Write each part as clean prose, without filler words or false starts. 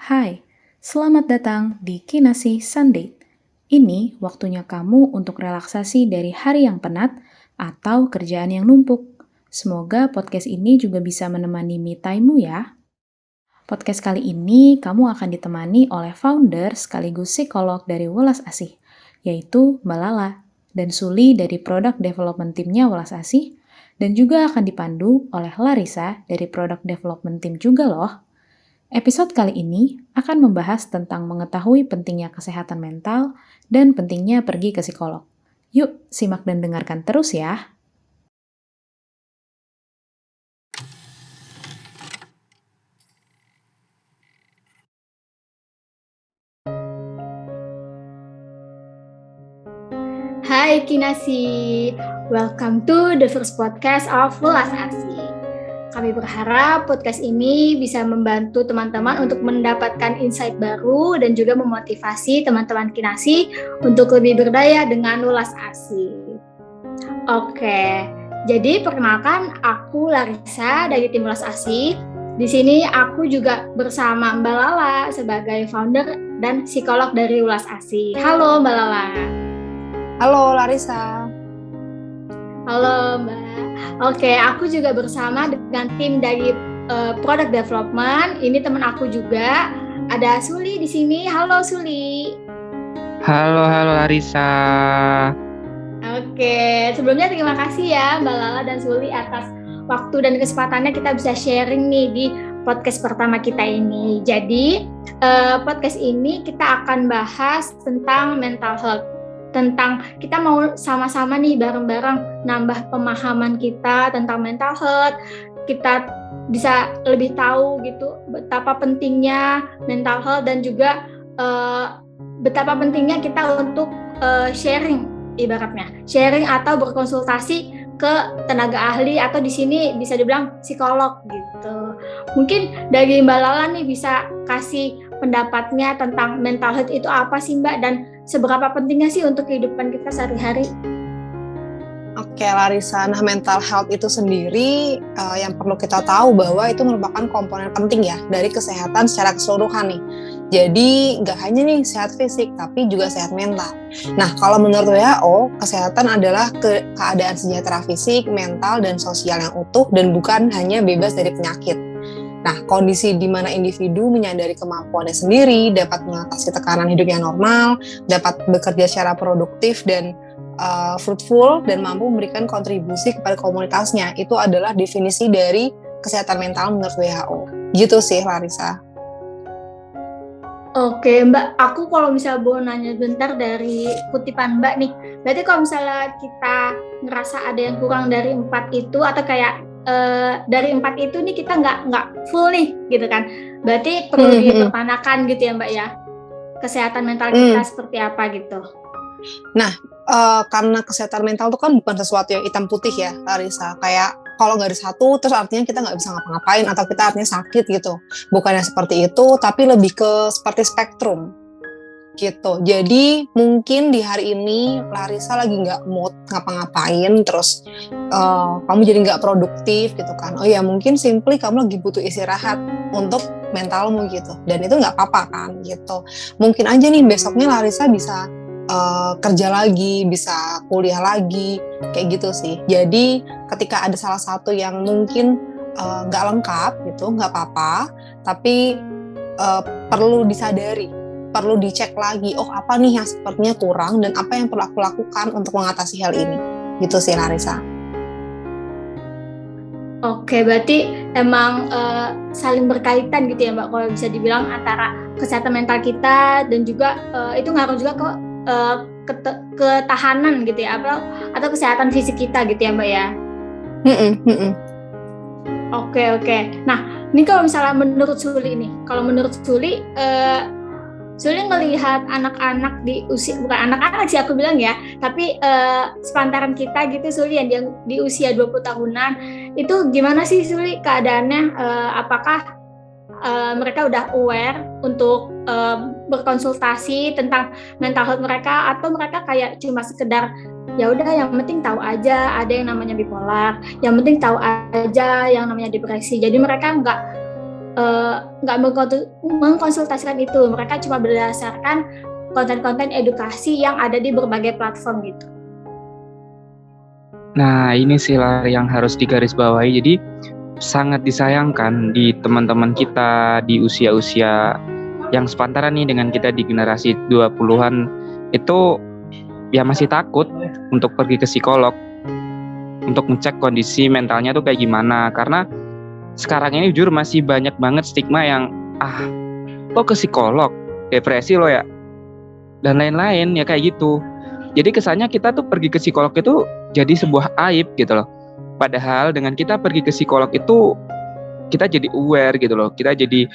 Hai, selamat datang di Kinasi Sunday. Ini waktunya kamu untuk relaksasi dari hari yang penat atau kerjaan yang numpuk. Semoga podcast ini juga bisa menemani me time-mu ya. Podcast kali ini kamu akan ditemani oleh founder sekaligus psikolog dari Welas Asih, yaitu Mbak Lala, dan Suli dari Product Development Team-nya Welas Asih, dan juga akan dipandu oleh Larissa dari Product Development Team juga loh. Episode kali ini akan membahas tentang mengetahui pentingnya kesehatan mental dan pentingnya pergi ke psikolog. Yuk, simak dan dengarkan terus ya. Hai Kinasi, welcome to the first podcast of Welas Asih. Kami berharap podcast ini bisa membantu teman-teman untuk mendapatkan insight baru dan juga memotivasi teman-teman Kinasi untuk lebih berdaya dengan Welas Asih. Oke, jadi perkenalkan aku Larissa dari tim Welas Asih. Di sini aku juga bersama Mbak Lala sebagai founder dan psikolog dari Welas Asih. Halo Mbak Lala. Halo Larissa. Halo Mbak. Oke, aku juga bersama dengan tim dari Product Development. Ini teman aku juga. Ada Suli di sini. Halo Suli. Halo Larissa. Oke, sebelumnya terima kasih ya Mbak Lala dan Suli atas waktu dan kesempatannya kita bisa sharing nih di podcast pertama kita ini. Jadi, podcast ini kita akan bahas tentang mental health. Tentang kita mau sama-sama nih bareng-bareng nambah pemahaman kita tentang mental health. Kita bisa lebih tahu gitu betapa pentingnya mental health dan juga betapa pentingnya kita untuk sharing, ibaratnya sharing atau berkonsultasi ke tenaga ahli atau di sini bisa dibilang psikolog gitu. Mungkin dari Mbak Lala nih bisa kasih pendapatnya tentang mental health itu apa sih Mbak, dan seberapa pentingnya sih untuk kehidupan kita sehari-hari? Oke Larissa, nah mental health itu sendiri yang perlu kita tahu bahwa itu merupakan komponen penting ya dari kesehatan secara keseluruhan nih. Jadi nggak hanya nih sehat fisik, tapi juga sehat mental. Nah kalau menurut WHO, kesehatan adalah keadaan sejahtera fisik, mental, dan sosial yang utuh dan bukan hanya bebas dari penyakit. Nah, kondisi di mana individu menyadari kemampuannya sendiri, dapat mengatasi tekanan hidup yang normal, dapat bekerja secara produktif dan fruitful, dan mampu memberikan kontribusi kepada komunitasnya. Itu adalah definisi dari kesehatan mental menurut WHO. Gitu sih, Larissa. Oke Mbak, aku kalau misalnya mau nanya bentar dari kutipan Mbak nih, berarti kalau misalnya kita ngerasa ada yang kurang dari 4 itu atau kayak dari 4 itu nih kita nggak full nih gitu kan, berarti perlu dipertanyakan gitu ya Mbak ya, kesehatan mental kita seperti apa gitu. Nah, karena kesehatan mental itu kan bukan sesuatu yang hitam putih ya Larissa, kayak kalau nggak ada satu terus artinya kita nggak bisa ngapa-ngapain atau kita artinya sakit gitu. Bukannya seperti itu, tapi lebih ke seperti spektrum gitu. Jadi mungkin di hari ini Larissa lagi nggak mood ngapa-ngapain, terus kamu jadi nggak produktif gitu kan. Oh ya mungkin simply kamu lagi butuh istirahat untuk mentalmu gitu, dan itu nggak apa-apa kan gitu. Mungkin aja nih besoknya Larissa bisa kerja lagi, bisa kuliah lagi, kayak gitu sih. Jadi ketika ada salah satu yang mungkin nggak lengkap gitu, nggak apa-apa, tapi perlu disadari, perlu dicek lagi, oh apa nih yang sepertinya kurang dan apa yang perlu aku lakukan untuk mengatasi hal ini. Gitu sih Larissa. Oke, berarti emang saling berkaitan gitu ya Mbak, kalau bisa dibilang antara kesehatan mental kita dan juga itu ngaruh juga ke ketahanan gitu ya, atau kesehatan fisik kita gitu ya Mbak ya. Oke. Nah, ini kalau misalnya menurut Suli nih, Suli ngelihat anak-anak di usia, bukan anak-anak sih aku bilang ya, tapi sepantaran kita gitu Suli yang di usia 20 tahunan, itu gimana sih Suli keadaannya? Apakah mereka udah aware untuk berkonsultasi tentang mental health mereka, atau mereka kayak cuma sekedar ya udah yang penting tahu aja ada yang namanya bipolar, yang penting tahu aja yang namanya depresi. Jadi mereka nggak mengkonsultasikan itu. Mereka cuma berdasarkan konten-konten edukasi yang ada di berbagai platform gitu. Nah, ini sih lah yang harus digarisbawahi. Jadi sangat disayangkan di teman-teman kita di usia-usia yang sepantaran nih dengan kita di generasi 20-an itu ya masih takut untuk pergi ke psikolog untuk ngecek kondisi mentalnya tuh kayak gimana. Karena sekarang ini jujur masih banyak banget stigma yang lo ke psikolog, depresi lo ya, dan lain-lain ya kayak gitu. Jadi kesannya kita tuh pergi ke psikolog itu jadi sebuah aib gitu loh. Padahal dengan kita pergi ke psikolog itu kita jadi aware gitu loh. Kita jadi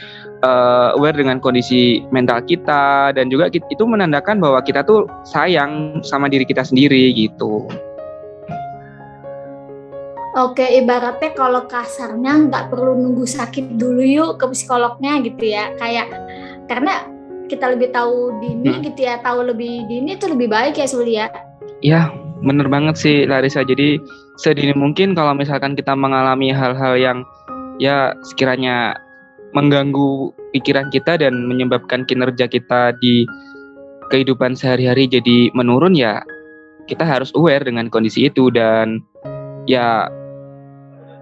aware dengan kondisi mental kita, dan juga itu menandakan bahwa kita tuh sayang sama diri kita sendiri gitu. Oke, ibaratnya kalau kasarnya nggak perlu nunggu sakit dulu yuk ke psikolognya gitu ya. Kayak karena kita lebih tahu dini gitu ya, tahu lebih dini itu lebih baik ya Suli ya. Iya, bener banget sih Larissa. Jadi sedini mungkin kalau misalkan kita mengalami hal-hal yang ya sekiranya mengganggu pikiran kita dan menyebabkan kinerja kita di kehidupan sehari-hari jadi menurun, ya kita harus aware dengan kondisi itu. Dan ya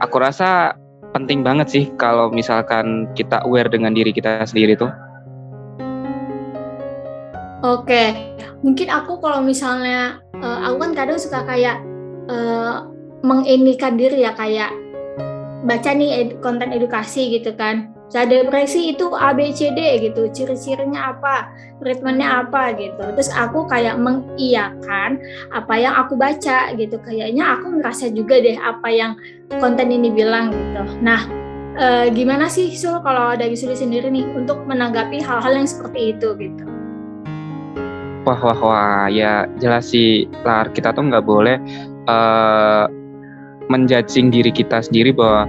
aku rasa penting banget sih kalau misalkan kita aware dengan diri kita sendiri tuh. Oke, mungkin aku kalau misalnya aku kan kadang suka kayak menginikan diri ya, kayak baca nih konten edukasi gitu kan. Depresi itu A, B, C, D gitu, ciri-cirinya apa, treatmentnya apa gitu. Terus aku kayak mengiyakan apa yang aku baca gitu. Kayaknya aku ngerasa juga deh apa yang konten ini bilang gitu. Nah, gimana sih Sul kalau dari Suli sendiri nih untuk menanggapi hal-hal yang seperti itu gitu? Wah, ya jelas sih Lar, kita tuh nggak boleh menjudging diri kita sendiri bahwa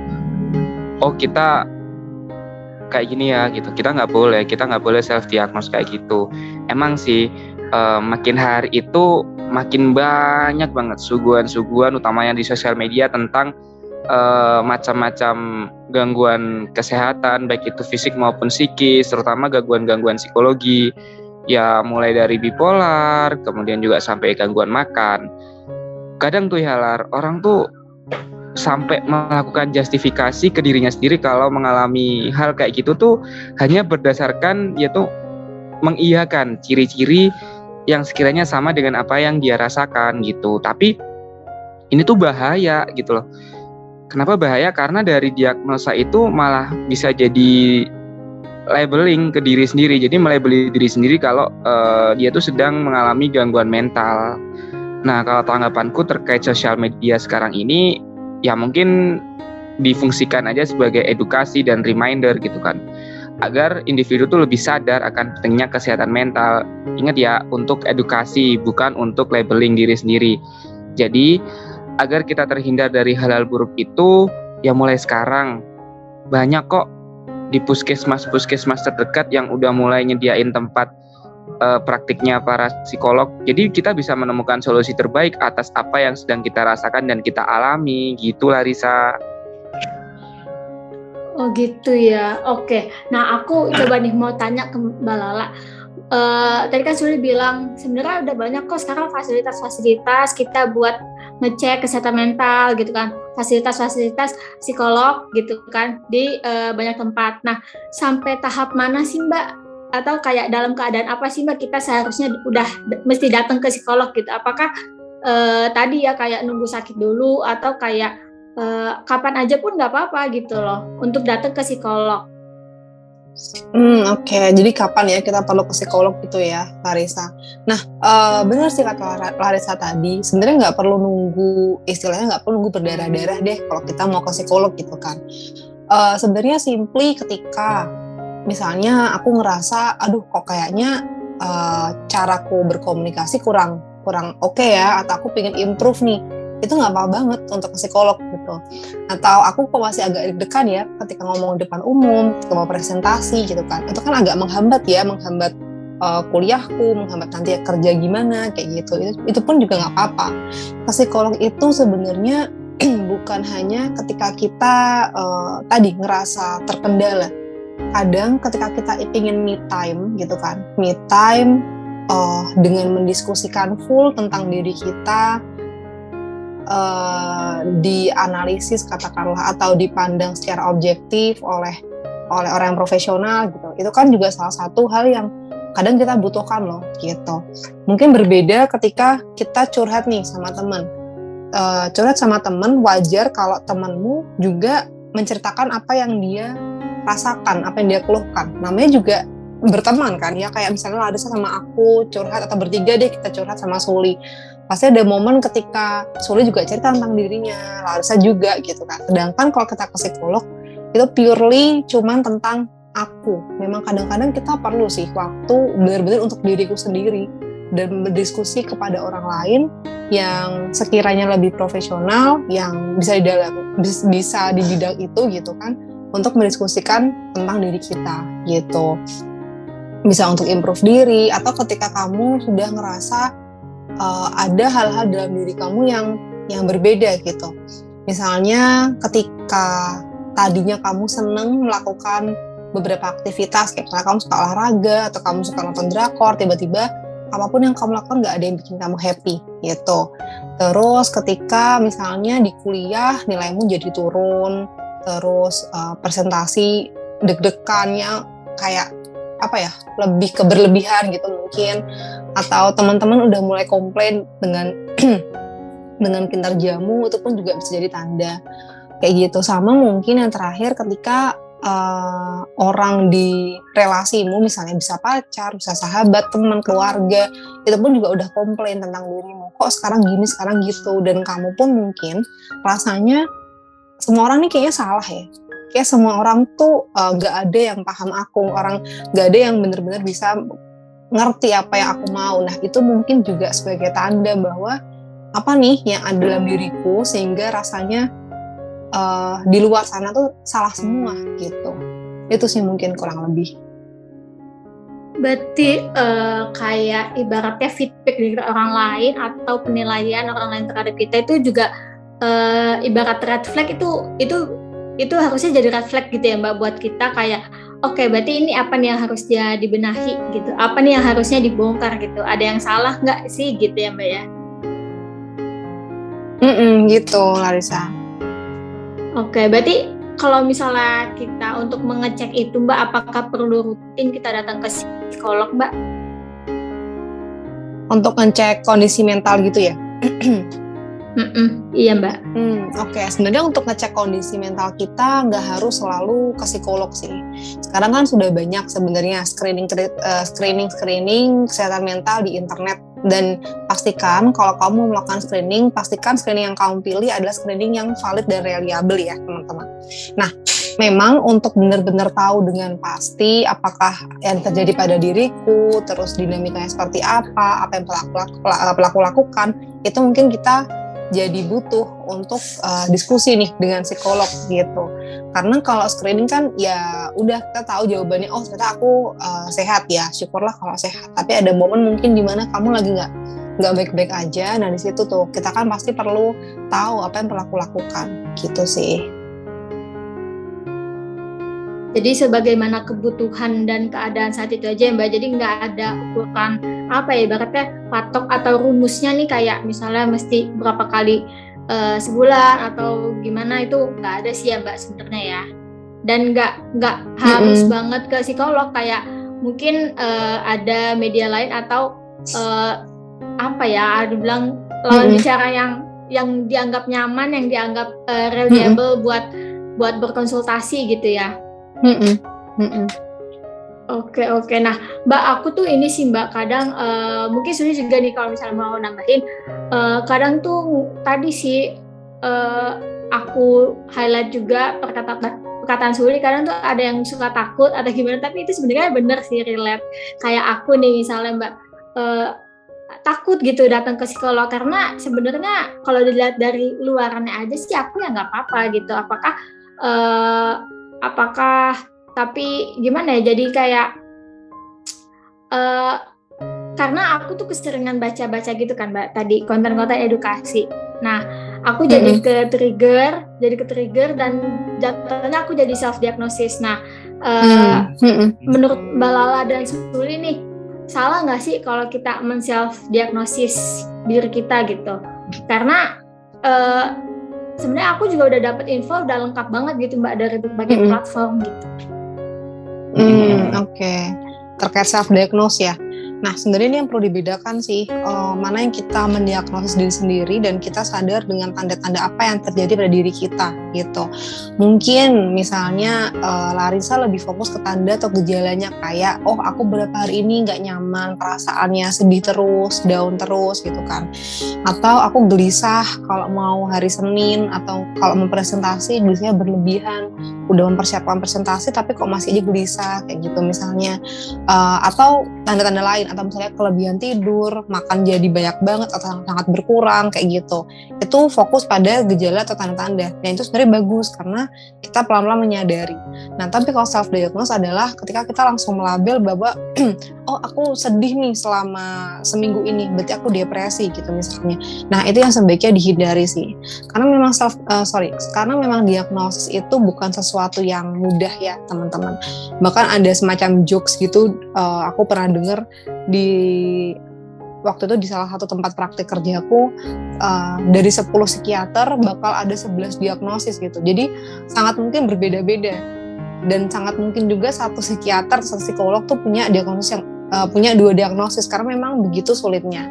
kita kayak gini ya gitu. Kita nggak boleh self diagnose kayak gitu. Emang sih makin hari itu makin banyak banget suguhan utamanya di sosial media tentang macam-macam gangguan kesehatan, baik itu fisik maupun psikis, terutama gangguan-gangguan psikologi. Ya mulai dari bipolar, kemudian juga sampai gangguan makan. Kadang tuh ya Lar, orang tuh sampai melakukan justifikasi ke dirinya sendiri kalau mengalami hal kayak gitu tuh hanya berdasarkan yaitu mengiyakan ciri-ciri yang sekiranya sama dengan apa yang dia rasakan gitu. Tapi ini tuh bahaya gitu loh. Kenapa bahaya? Karena dari diagnosa itu malah bisa jadi labeling ke diri sendiri. Jadi melabeli diri sendiri kalau dia tuh sedang mengalami gangguan mental. Nah, kalau tanggapanku terkait sosial media sekarang ini, ya mungkin difungsikan aja sebagai edukasi dan reminder gitu kan, agar individu tuh lebih sadar akan pentingnya kesehatan mental. Ingat ya, untuk edukasi, bukan untuk labeling diri sendiri. Jadi, agar kita terhindar dari hal-hal buruk itu, ya mulai sekarang banyak kok di puskesmas terdekat yang udah mulai nyediain tempat praktiknya para psikolog. Jadi kita bisa menemukan solusi terbaik atas apa yang sedang kita rasakan dan kita alami gitu Larissa. Oh gitu ya, oke. Nah aku coba nih mau tanya ke Mbak Lala. Tadi kan Suli bilang sebenarnya udah banyak kok sekarang fasilitas-fasilitas kita buat ngecek kesehatan mental gitu kan, fasilitas-fasilitas psikolog gitu kan di banyak tempat. Nah sampai tahap mana sih Mbak, atau kayak dalam keadaan apa sih Mbak kita seharusnya udah mesti datang ke psikolog gitu? Apakah tadi ya kayak nunggu sakit dulu, atau kayak kapan aja pun nggak apa-apa gitu loh untuk datang ke psikolog? Oke. Jadi kapan ya kita perlu ke psikolog gitu ya, Larissa? Nah, benar sih kata Larissa tadi. Sebenarnya nggak perlu nunggu, istilahnya nggak perlu nunggu berdarah-darah deh kalau kita mau ke psikolog gitu kan. Sebenarnya simply ketika misalnya aku ngerasa, aduh kok kayaknya caraku berkomunikasi kurang oke ya, atau aku pengen improve nih, itu nggak apa-apa banget untuk ke psikolog gitu. Atau aku kok masih agak deg-degan ya ketika ngomong depan umum, ketika mau presentasi gitu kan, itu kan agak menghambat kuliahku, menghambat nanti kerja gimana kayak gitu. Itu pun juga nggak apa-apa. Ke psikolog itu sebenarnya bukan hanya ketika kita tadi ngerasa terkendala kadang ketika kita ingin me time gitu kan, me time dengan mendiskusikan full tentang diri kita, dianalisis katakanlah atau dipandang secara objektif oleh orang yang profesional gitu, itu kan juga salah satu hal yang kadang kita butuhkan loh gitu. Mungkin berbeda ketika kita curhat nih sama teman. Curhat sama teman, wajar kalau temanmu juga menceritakan apa yang dia rasakan, apa yang dia keluhkan. Namanya juga berteman kan ya, kayak misalnya Larissa sama aku curhat, atau bertiga deh kita curhat sama Suli. Pasti ada momen ketika Suli juga cerita tentang dirinya, Larissa juga gitu kan. Sedangkan kalau kita ke psikolog, itu purely cuman tentang aku. Memang kadang-kadang kita perlu sih waktu benar-benar untuk diriku sendiri dan berdiskusi kepada orang lain yang sekiranya lebih profesional, yang bisa di bidang itu gitu kan, untuk mendiskusikan tentang diri kita gitu. Bisa untuk improve diri, atau ketika kamu sudah ngerasa ada hal-hal dalam diri kamu yang berbeda gitu. Misalnya ketika tadinya kamu seneng melakukan beberapa aktivitas, kayak misalnya kamu suka olahraga atau kamu suka nonton drakor, tiba-tiba apapun yang kamu lakukan gak ada yang bikin kamu happy gitu. Terus ketika misalnya di kuliah nilaimu jadi turun, terus presentasi deg-degannya kayak apa ya, lebih berlebihan gitu mungkin, atau teman-teman udah mulai komplain dengan dengan kinerjamu, itu pun juga bisa jadi tanda kayak gitu. Sama mungkin yang terakhir ketika orang di relasimu, misalnya bisa pacar, bisa sahabat, teman, keluarga, itu pun juga udah komplain tentang dirimu, kok sekarang gini, sekarang gitu, dan kamu pun mungkin rasanya semua orang nih kayaknya salah ya, kayak semua orang tuh gak ada yang paham aku, orang gak ada yang benar-benar bisa ngerti apa yang aku mau. Nah itu mungkin juga sebagai tanda bahwa apa nih yang ada dalam diriku sehingga rasanya di luar sana tuh salah semua gitu. Itu sih mungkin kurang lebih. Berarti kayak ibaratnya feedback dari orang lain atau penilaian orang lain terhadap kita itu juga ibarat red flag, itu harusnya jadi red flag gitu ya Mbak buat kita, kayak oke, berarti ini apa nih yang harus dia dibenahi gitu, apa nih yang harusnya dibongkar gitu, ada yang salah nggak sih gitu ya Mbak ya? Gitu Larissa. Oke, berarti kalau misalnya kita untuk mengecek itu Mbak, apakah perlu rutin kita datang ke psikolog Mbak? Untuk ngecek kondisi mental gitu ya? Iya Mbak. Oke. Sebenarnya untuk ngecek kondisi mental kita nggak harus selalu ke psikolog sih. Sekarang kan sudah banyak sebenarnya screening kesehatan mental di internet. Dan pastikan kalau kamu melakukan screening, pastikan screening yang kamu pilih adalah screening yang valid dan reliable ya teman-teman. Nah, memang untuk benar-benar tahu dengan pasti apakah yang terjadi pada diriku, terus dinamikanya seperti apa yang pelaku lakukan, itu mungkin kita jadi butuh untuk diskusi nih dengan psikolog gitu. Karena kalau screening kan ya udah kita tahu jawabannya, oh ternyata aku sehat ya, syukurlah kalau sehat. Tapi ada momen mungkin di mana kamu lagi nggak baik-baik aja. Nah di situ tuh kita kan pasti perlu tahu apa yang pelaku lakukan gitu sih. Jadi sebagaimana kebutuhan dan keadaan saat itu aja Mbak, jadi nggak ada ukuran apa ya, ibaratnya patok atau rumusnya nih kayak misalnya mesti berapa kali sebulan atau gimana, itu nggak ada sih ya Mbak sebenarnya ya. Dan nggak harus banget ke psikolog, kayak mungkin ada media lain atau apa ya, dibilang lawan bicara yang dianggap nyaman, yang dianggap reliable buat berkonsultasi gitu ya. Oke. Nah, Mbak, aku tuh ini sih Mbak, kadang mungkin Suli juga nih kalau misalnya mau nambahin, kadang tuh tadi sih aku highlight juga perkataan Suli, kadang tuh ada yang suka takut atau gimana, tapi itu sebenarnya bener sih, relate. Kayak aku nih misalnya Mbak, takut gitu datang ke psikolog, karena sebenarnya kalau dilihat dari luarannya aja sih aku ya nggak apa-apa gitu. Apakah tapi gimana ya, jadi kayak karena aku tuh keseringan baca-baca gitu kan Mbak, tadi konten-konten edukasi. Nah, aku jadi ke trigger dan jatuhnya aku jadi self diagnosis. Nah, Menurut Mbak Lala dan Suli nih, salah nggak sih kalau kita men-self-diagnosis diri kita gitu? Karena sebenarnya aku juga udah dapet info udah lengkap banget gitu Mbak dari berbagai platform gitu. Oke. Terkait self-diagnose ya. Nah, sebenarnya ini yang perlu dibedakan sih, mana yang kita mendiagnosis diri sendiri dan kita sadar dengan tanda-tanda apa yang terjadi pada diri kita gitu. Mungkin misalnya Larissa lebih fokus ke tanda atau gejalanya kayak, oh aku beberapa hari ini nggak nyaman, perasaannya sedih terus, down terus gitu kan. Atau aku gelisah kalau mau hari Senin, atau kalau mau presentasi gelisahnya berlebihan, udah mempersiapkan presentasi tapi kok masih aja gelisah kayak gitu misalnya. Atau tanda-tanda lain, atau misalnya kelebihan tidur, makan jadi banyak banget atau sangat berkurang kayak gitu. Itu fokus pada gejala atau tanda-tanda. Dan itu sebenarnya bagus karena kita pelan-pelan menyadari. Nah, tapi kalau self-diagnose adalah ketika kita langsung melabel bahwa oh aku sedih nih selama seminggu ini, berarti aku depresi gitu misalnya. Nah, itu yang sebaiknya dihindari sih. Karena memang diagnosis itu bukan sesuatu yang mudah ya teman-teman. Bahkan ada semacam jokes gitu, aku pernah dengar waktu itu di salah satu tempat praktik kerjaku, dari 10 psikiater bakal ada 11 diagnosis gitu. Jadi sangat mungkin berbeda-beda, dan sangat mungkin juga satu psikiater, satu psikolog tuh punya diagnosis yang punya 2 diagnosis karena memang begitu sulitnya.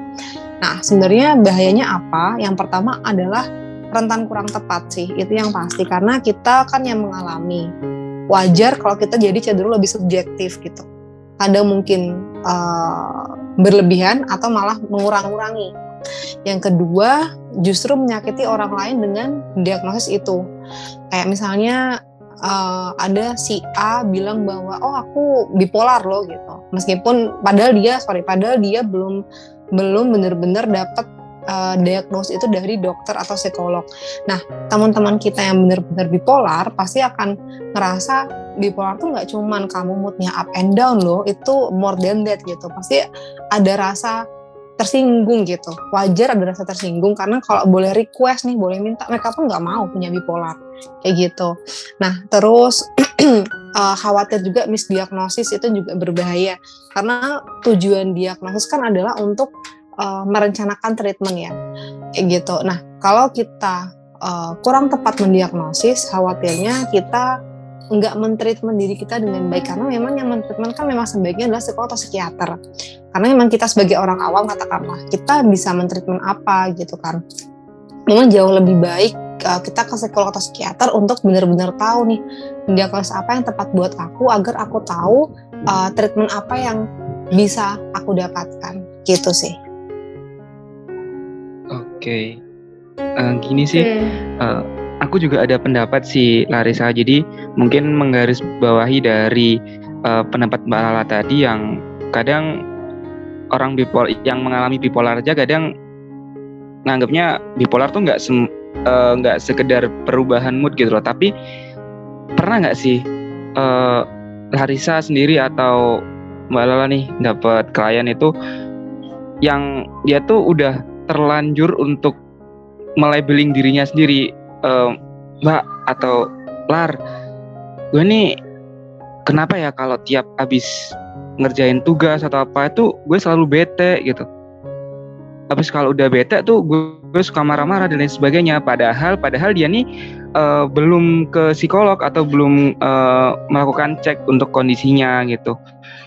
Nah, sebenarnya bahayanya apa? Yang pertama adalah rentan kurang tepat sih, itu yang pasti, karena kita kan yang mengalami. Wajar kalau kita jadi cenderung lebih subjektif gitu. Kadang mungkin berlebihan atau malah mengurang-urangi. Yang kedua, justru menyakiti orang lain dengan diagnosis itu. Kayak misalnya ada si A bilang bahwa oh aku bipolar loh gitu. Meskipun padahal dia belum benar-benar dapat diagnosis itu dari dokter atau psikolog. Nah, teman-teman kita yang benar-benar bipolar pasti akan ngerasa bipolar tuh nggak cuman kamu moodnya up and down loh, itu more than that gitu. Pasti ada rasa tersinggung gitu. Wajar ada rasa tersinggung karena kalau boleh request nih, boleh minta, mereka pun nggak mau punya bipolar kayak gitu. Nah, terus khawatir juga misdiagnosis itu juga berbahaya karena tujuan diagnosis kan adalah untuk merencanakan treatment ya, kayak gitu. Nah, kalau kita kurang tepat mendiagnosis, khawatirnya kita nggak mentreatment diri kita dengan baik, karena memang yang mentreatment kan memang sebaiknya adalah psikolog atau psikiater. Karena memang kita sebagai orang awam, katakanlah, kita bisa mentreatment apa gitu kan. Memang jauh lebih baik kita ke psikolog atau psikiater untuk benar-benar tahu nih diagnosis apa yang tepat buat aku, agar aku tahu treatment apa yang bisa aku dapatkan, gitu sih. Oke. Gini sih, aku juga ada pendapat sih Larissa. Jadi mungkin menggarisbawahi dari pendapat Mbak Lala tadi, yang kadang orang yang mengalami bipolar aja kadang nganggapnya bipolar tuh nggak sekedar perubahan mood gitu loh. Tapi pernah nggak sih Larissa sendiri atau Mbak Lala nih dapat klien itu yang dia tuh udah terlanjur untuk melabeling dirinya sendiri, Mbak atau Lar, gue nih kenapa ya kalau tiap abis ngerjain tugas atau apa itu gue selalu bete gitu. Abis kalau udah bete tuh gue suka marah-marah dan lain sebagainya. Padahal dia nih belum ke psikolog atau belum melakukan cek untuk kondisinya gitu.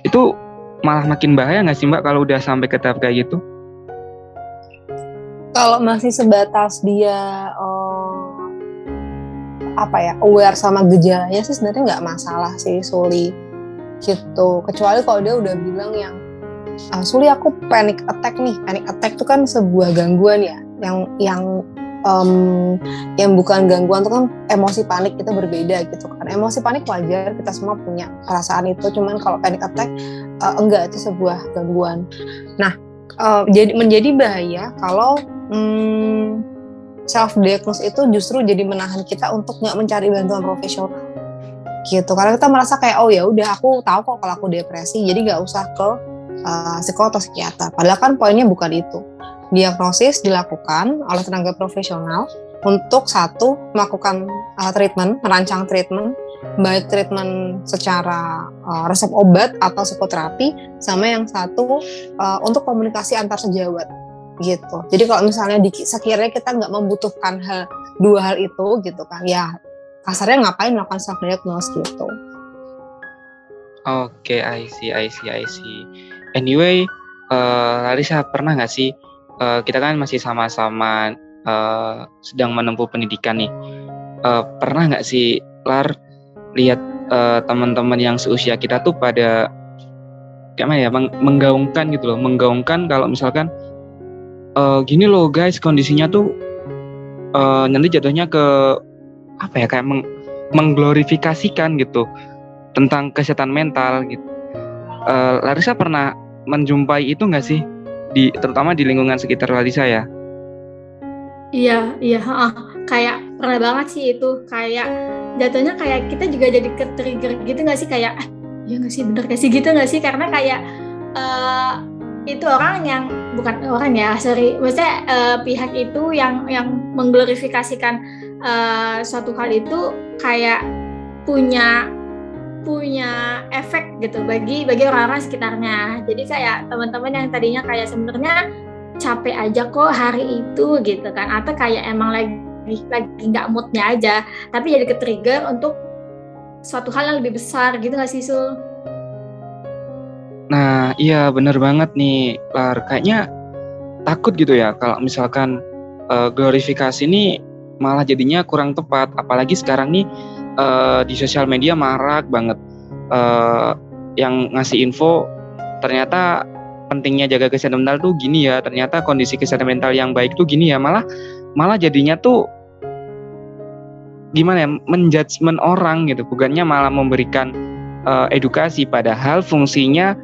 Itu malah makin bahaya nggak sih Mbak kalau udah sampai ke tahap kayak gitu? Kalau masih sebatas dia aware sama gejalanya sih sebenarnya nggak masalah sih, Suli, gitu. Kecuali kalau dia udah bilang yang Suli aku panic attack nih. Panic attack itu kan sebuah gangguan ya, yang bukan gangguan, itu kan emosi panik, itu berbeda gitu kan. Emosi panik wajar, kita semua punya perasaan itu, cuman kalau panic attack enggak, itu sebuah gangguan. Nah, menjadi bahaya kalau self-diagnose itu justru jadi menahan kita untuk nggak mencari bantuan profesional gitu, karena kita merasa kayak oh ya udah aku tahu kok kalau aku depresi, jadi nggak usah ke psikolog atau psikiater. Padahal kan poinnya bukan itu. Diagnosis dilakukan oleh tenaga profesional untuk satu melakukan treatment, merancang treatment, baik treatment secara resep obat atau psikoterapi, sama yang satu untuk komunikasi antar sejawat gitu. Jadi kalau misalnya sekiranya kita nggak membutuhkan dua hal itu gitu kan, ya kasarnya ngapain melakukan self diagnose gitu. Oke, I see. Anyway, Larissa, pernah nggak sih, kita kan masih sama-sama sedang menempuh pendidikan nih, pernah nggak sih Lar lihat teman-teman yang seusia kita tuh pada gimana ya, menggaungkan gitu loh, menggaungkan kalau misalkan gini loh guys, kondisinya tuh nanti jatuhnya ke apa ya, kayak mengglorifikasikan gitu tentang kesehatan mental gitu. Larissa pernah menjumpai itu nggak sih, terutama di lingkungan sekitar Larissa ya? Iya, kayak pernah banget sih itu, kayak jatuhnya kayak kita juga jadi ke-trigger gitu nggak sih, kayak ya nggak sih, bener nggak sih gitu nggak sih, karena kayak itu orang yang bukan orang ya, maksudnya pihak itu yang mengglorifikasikan suatu hal itu kayak punya efek gitu bagi orang-orang sekitarnya. Jadi kayak teman-teman yang tadinya kayak sebenarnya capek aja kok hari itu gitu kan, atau kayak emang lagi nggak moodnya aja, tapi jadi ke-trigger untuk suatu hal yang lebih besar gitu nggak sih, Sul? Nah iya bener banget nih Lar, kayaknya takut gitu ya kalau misalkan glorifikasi ini malah jadinya kurang tepat, apalagi sekarang nih di sosial media marak banget yang ngasih info ternyata pentingnya jaga kesehatan mental tuh gini ya, ternyata kondisi kesehatan mental yang baik tuh gini ya, malah jadinya tuh gimana ya, menjudgment orang gitu, bukannya malah memberikan edukasi, padahal fungsinya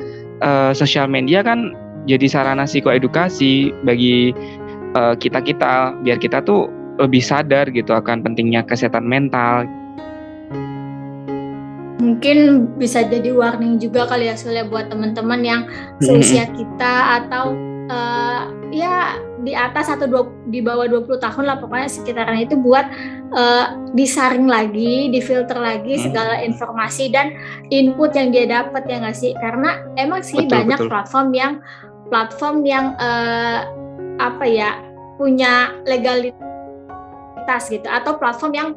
sosial media kan jadi sarana psikoedukasi bagi kita biar kita tuh lebih sadar gitu akan pentingnya kesehatan mental. Mungkin bisa jadi warning juga kali ya, Sul, buat teman-teman yang seusia kita atau ya di atas atau di bawah 20 tahun lah pokoknya sekitaran itu, buat disaring lagi, difilter lagi segala informasi dan input yang dia dapat, ya nggak sih? Karena emang sih banyak platform yang apa ya, punya legalitas gitu, atau platform yang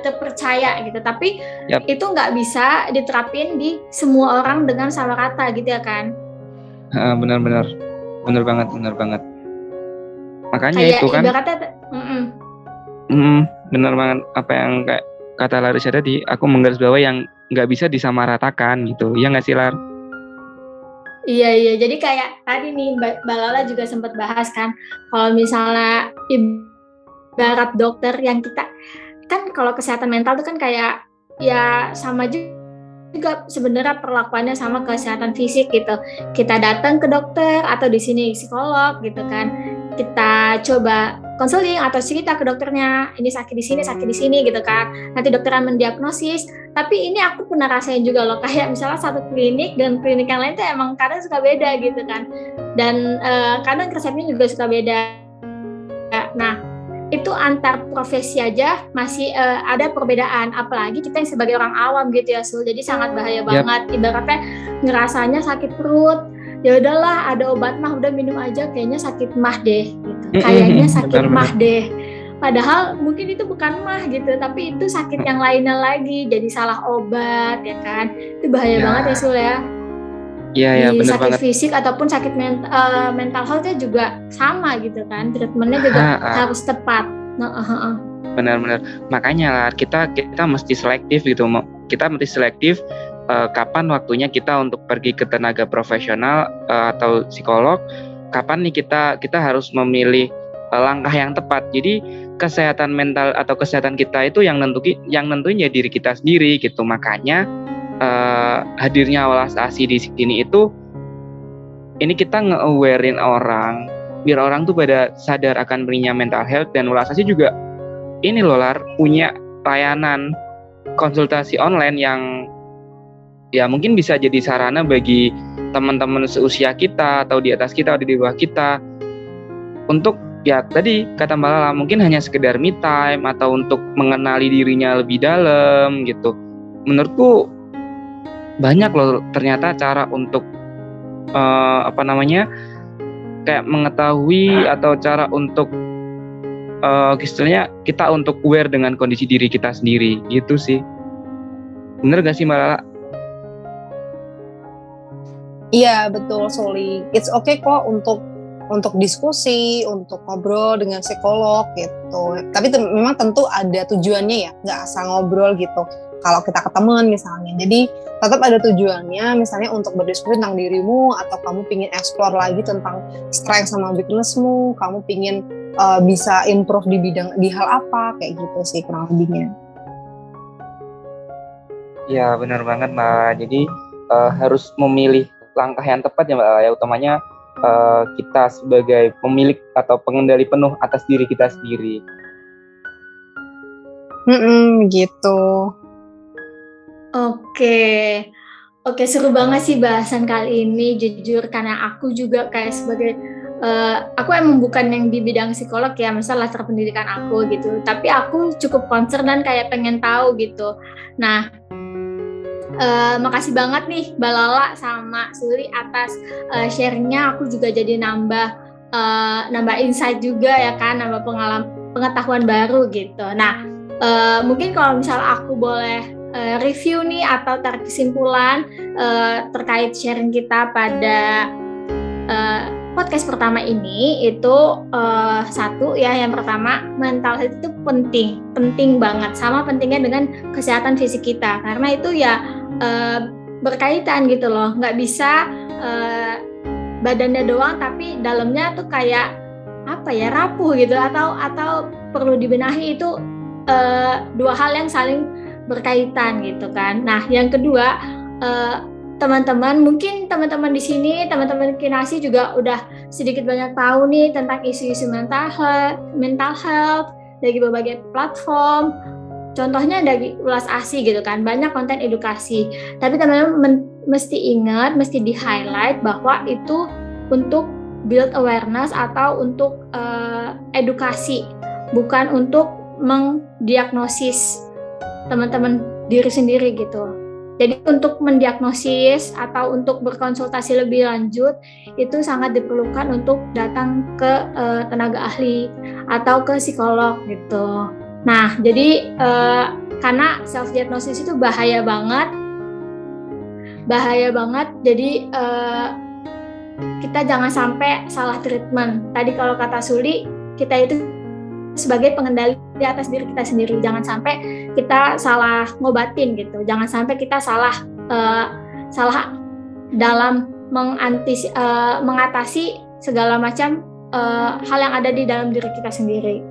terpercaya gitu, tapi itu nggak bisa diterapin di semua orang dengan sama rata gitu ya kan? Benar banget. Makanya kayak itu kan ibaratnya benar banget apa yang kayak kata Larissa tadi, aku menggarisbawahi yang nggak bisa disamaratakan gitu, ya nggak sih Lar? Iya, jadi kayak tadi nih Mbak Lala juga sempat bahas kan, kalau misalnya ibarat dokter yang kita kan, kalau kesehatan mental itu kan kayak ya sama juga sebenarnya perlakuannya sama kesehatan fisik gitu. Kita datang ke dokter atau di sini psikolog gitu kan, kita coba konseling atau cerita ke dokternya, ini sakit di sini gitu kan, nanti dokter akan mendiagnosis. Tapi ini aku pernah rasain juga loh, kayak misalnya satu klinik dan klinik yang lain tuh emang kadang suka beda gitu kan, dan kadang resepnya juga suka beda. Nah itu antar profesi aja masih ada perbedaan, apalagi kita yang sebagai orang awam gitu ya, Sul. Jadi sangat bahaya banget. Ibaratnya ngerasanya sakit perut, ya udahlah ada obat mah, udah minum aja, kayaknya sakit mah deh gitu. Kayaknya sakit mah deh. Padahal mungkin itu bukan mah gitu, tapi itu sakit yang lainnya lagi, jadi salah obat ya kan. Itu bahaya banget ya, Sul ya. Iya, benar sakit banget. Fisik ataupun sakit mental health-nya juga sama gitu kan, treatmentnya juga harus tepat. Benar. Makanya lah kita mesti selektif gitu. Kita mesti selektif kapan waktunya kita untuk pergi ke tenaga profesional atau psikolog, kapan nih kita harus memilih langkah yang tepat. Jadi kesehatan mental atau kesehatan kita itu yang nentuin ya diri kita sendiri gitu. Makanya hadirnya Welas ASI di sini itu, ini kita nge-awarein orang biar orang tuh pada sadar akan pentingnya mental health. Dan Welas ASI juga ini loh Lar, punya layanan konsultasi online yang ya mungkin bisa jadi sarana bagi teman-teman seusia kita atau di atas kita atau di bawah kita untuk ya tadi kata Mbak Lala, mungkin hanya sekedar me time atau untuk mengenali dirinya lebih dalam gitu. Menurutku banyak loh ternyata cara untuk kayak mengetahui atau cara untuk istilahnya kita untuk aware dengan kondisi diri kita sendiri gitu sih. Bener gak sih Mbak Lala? Iya betul Soli. It's okay kok untuk diskusi, untuk ngobrol dengan psikolog gitu. Tapi memang tentu ada tujuannya ya, nggak asal ngobrol gitu. Kalau kita ketemuan misalnya, jadi tetap ada tujuannya, misalnya untuk berdiskusi tentang dirimu, atau kamu pingin explore lagi tentang strength sama weaknessmu, kamu pingin bisa improve di hal apa, kayak gitu sih kurang lebihnya. Ya benar banget Mbak. Jadi harus memilih langkah yang tepat ya Mbak Lala, ya utamanya kita sebagai pemilik atau pengendali penuh atas diri kita sendiri. Gitu. Oke, seru banget sih bahasan kali ini, jujur, karena aku juga kayak sebagai aku emang bukan yang di bidang psikolog ya, misal latar pendidikan aku gitu, tapi aku cukup concern dan kayak pengen tahu gitu. Nah, makasih banget nih Mbak Lala sama Suli atas sharingnya. Aku juga jadi nambah insight juga ya kan, nambah pengetahuan baru gitu. Nah, mungkin kalau misal aku boleh review nih atau tarik kesimpulan terkait sharing kita pada podcast pertama ini, itu satu ya, yang pertama, mental health itu penting banget, sama pentingnya dengan kesehatan fisik kita, karena itu ya berkaitan gitu loh. Nggak bisa badannya doang tapi dalamnya tuh kayak rapuh gitu, atau perlu dibenahi. Itu dua hal yang saling berkaitan gitu kan. Nah, yang kedua, teman-teman di sini, teman-teman Kinasi juga udah sedikit banyak tahu nih tentang isu-isu mental health dari berbagai platform. Contohnya dari Ulas ASI gitu kan, banyak konten edukasi. Tapi teman-teman mesti ingat, mesti di-highlight bahwa itu untuk build awareness atau untuk edukasi, bukan untuk mendiagnosis teman-teman diri sendiri gitu. Jadi untuk mendiagnosis atau untuk berkonsultasi lebih lanjut itu sangat diperlukan untuk datang ke tenaga ahli atau ke psikolog gitu. Nah, jadi karena self diagnosis itu bahaya banget. Jadi kita jangan sampai salah treatment. Tadi kalau kata Suli, kita itu sebagai pengendali di atas diri kita sendiri, jangan sampai kita salah ngobatin gitu, jangan sampai kita salah dalam mengatasi segala macam hal yang ada di dalam diri kita sendiri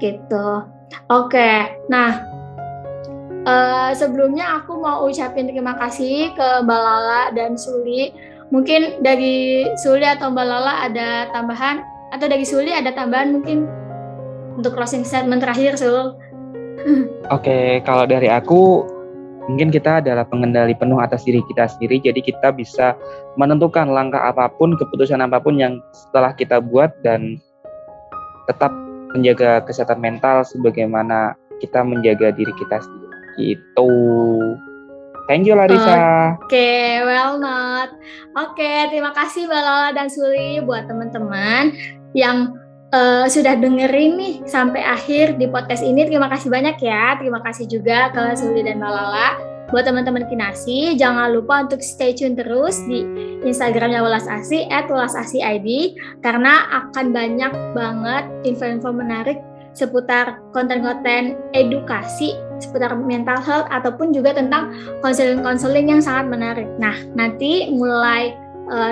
gitu. Oke, nah sebelumnya aku mau ucapin terima kasih ke Mbak Lala dan Suli. Mungkin dari Suli atau Mbak Lala ada tambahan, atau dari Suli ada tambahan mungkin untuk closing statement terakhir, Sul. Oke, kalau dari aku, mungkin kita adalah pengendali penuh atas diri kita sendiri, jadi kita bisa menentukan langkah apapun, keputusan apapun yang setelah kita buat, dan tetap menjaga kesehatan mental sebagaimana kita menjaga diri kita sendiri. Gitu. Thank you Larissa. Oke, well not. Oke, terima kasih Mbak Lala dan Suli, buat teman-teman yang sudah dengerin nih sampai akhir di podcast ini. Terima kasih banyak ya. Terima kasih juga ke Suli dan Mbak Lala. Buat teman-teman Kinasi, jangan lupa untuk stay tune terus di Instagramnya Ulas ASI @ulasasi_id, karena akan banyak banget info-info menarik seputar konten-konten edukasi seputar mental health, ataupun juga tentang konseling-konseling yang sangat menarik. Nah, nanti mulai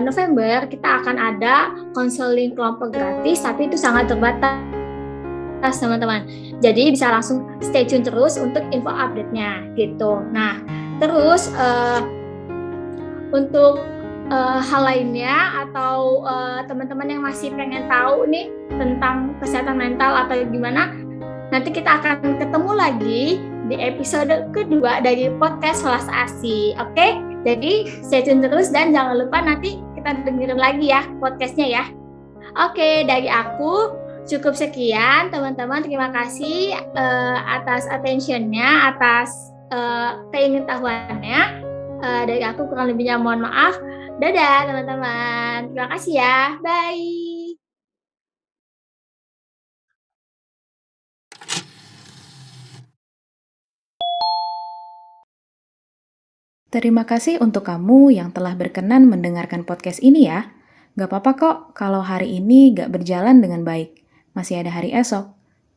November kita akan ada konseling kelompok gratis, tapi itu sangat terbatas teman-teman. Jadi bisa langsung stay tune terus untuk info update-nya gitu. Nah, terus untuk hal lainnya atau teman-teman yang masih pengen tahu nih tentang kesehatan mental atau gimana, nanti kita akan ketemu lagi di episode kedua dari podcast Ulas ASI. Oke? Jadi stay tune terus dan jangan lupa nanti kita dengerin lagi ya podcastnya ya. Oke, dari aku Cukup sekian teman-teman, terima kasih atas attention-nya, atas keingintahuannya. Dari aku kurang lebihnya mohon maaf. Dadah teman-teman, terima kasih ya, bye. Terima kasih untuk kamu yang telah berkenan mendengarkan podcast ini ya. Gak apa-apa kok kalau hari ini gak berjalan dengan baik. Masih ada hari esok.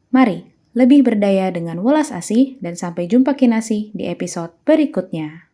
Mari, lebih berdaya dengan welas asih dan sampai jumpa kinasih di episode berikutnya.